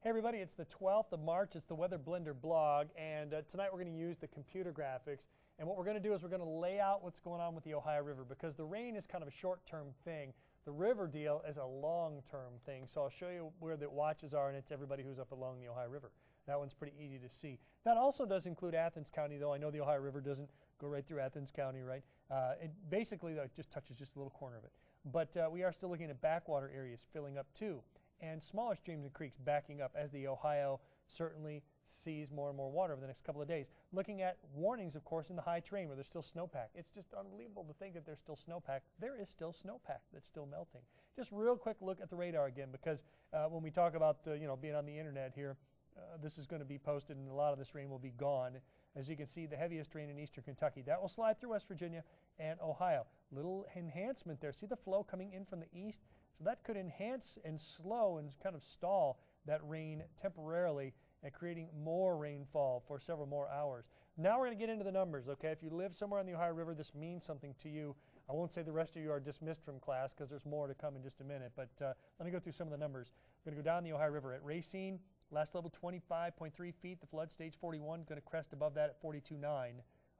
Hey everybody, it's the 12th of March. It's the Weather Blender blog, and tonight we're going to use the computer graphics. And what we're going to do is we're going to lay out what's going on with the Ohio River, because the rain is kind of a short-term thing. The river deal is a long-term thing. So I'll show you where the watches are, and it's everybody who's up along the Ohio River. That one's pretty easy to see. That also does include Athens County, though. I know the Ohio River doesn't go right through Athens County, right? It basically just touches just a little corner of it. But we are still looking at backwater areas filling up too, and smaller streams and creeks backing up as the Ohio certainly sees more and more water over the next couple of days. Looking at warnings, of course, in the high terrain where there's still snowpack. It's just unbelievable to think that there's still snowpack. There is still snowpack that's still melting. Just real quick look at the radar again, because when we talk about being on the internet here, this is going to be posted and a lot of this rain will be gone. As you can see, the heaviest rain in eastern Kentucky. That will slide through West Virginia and Ohio. Little enhancement there. See the flow coming in from the east? So that could enhance and slow and kind of stall that rain temporarily and creating more rainfall for several more hours. Now we're going to get into the numbers, okay? If you live somewhere on the Ohio River, this means something to you. I won't say the rest of you are dismissed from class because there's more to come in just a minute, but let me go through some of the numbers. We're going to go down the Ohio River at Racine. Last level 25.3 feet, the flood stage 41, going to crest above that at 42.9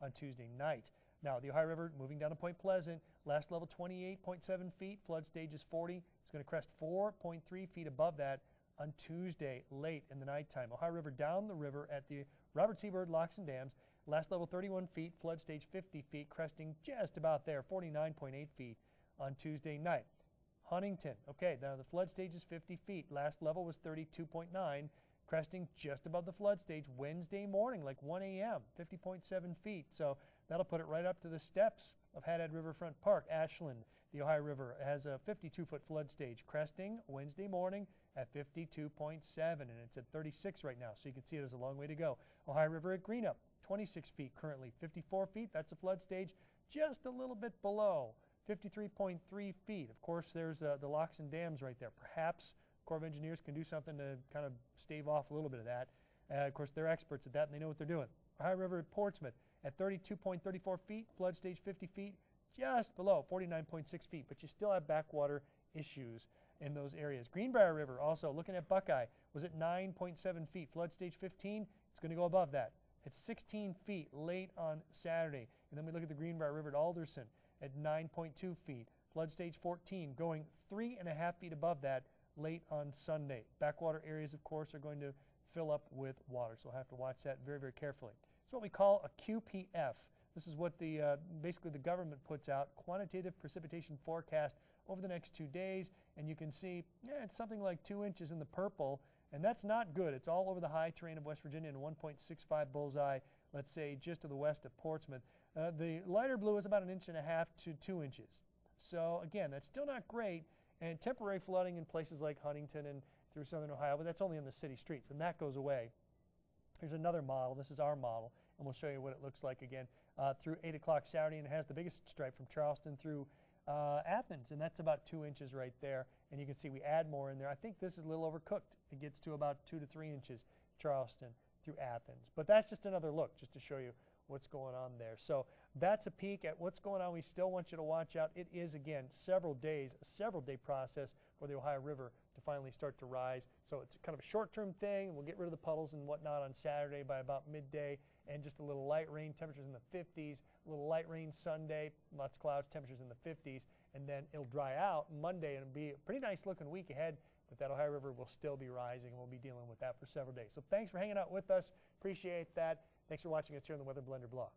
on Tuesday night. Now the Ohio River moving down to Point Pleasant, last level 28.7 feet, flood stage is 40. It's going to crest 4.3 feet above that on Tuesday late in the nighttime. Ohio River down the river at the Robert C. Byrd Locks and Dams, last level 31 feet, flood stage 50 feet, cresting just about there, 49.8 feet on Tuesday night. Huntington, okay, now the flood stage is 50 feet. Last level was 32.9, cresting just above the flood stage Wednesday morning, like 1 a.m., 50.7 feet. So that'll put it right up to the steps of Haddad Riverfront Park. Ashland, the Ohio River, has a 52-foot flood stage, cresting Wednesday morning at 52.7, and it's at 36 right now, so you can see it has a long way to go. Ohio River at Greenup, 26 feet currently, 54 feet, that's a flood stage just a little bit below. 53.3 feet. Of course, there's the locks and dams right there. Perhaps Corps of Engineers can do something to kind of stave off a little bit of that. Of course, they're experts at that and they know what they're doing. Ohio River at Portsmouth at 32.34 feet, flood stage 50 feet, just below 49.6 feet, but you still have backwater issues in those areas. Greenbrier River also, looking at Buckeye, was at 9.7 feet, flood stage 15, it's going to go above that. It's 16 feet late on Saturday. And then we look at the Greenbrier River at Alderson at 9.2 feet, flood stage 14, going 3.5 feet above that late on Sunday. Backwater areas, of course, are going to fill up with water, so we'll have to watch that very, very carefully. It's what we call a QPF. This is what the basically the government puts out, quantitative precipitation forecast over the next 2 days, and you can see it's something like 2 inches in the purple, and that's not good. It's all over the high terrain of West Virginia and 1.65 bullseye, let's say just to the west of Portsmouth. The lighter blue is about 1.5 to 2 inches. So again, that's still not great, and temporary flooding in places like Huntington and through southern Ohio, but that's only on the city streets, and that goes away. Here's another model. This is our model, and we'll show you what it looks like again through 8 o'clock Saturday, and it has the biggest stripe from Charleston through Athens, and that's about 2 inches right there, and you can see we add more in there. I think this is a little overcooked. It gets to about 2 to 3 inches Charleston through Athens, but that's just another look just to show you what's going on there. So that's a peek at what's going on. We still want you to watch out. It is, again, several days, a several-day process for the Ohio River to finally start to rise. So it's kind of a short-term thing. We'll get rid of the puddles and whatnot on Saturday by about midday, and just a little light rain, temperatures in the 50s, a little light rain Sunday, lots of clouds, temperatures in the 50s, and then it'll dry out Monday, and it'll be a pretty nice-looking week ahead, but that Ohio River will still be rising, and we'll be dealing with that for several days. So thanks for hanging out with us. Appreciate that. Thanks for watching us here on the Weather Blender blog.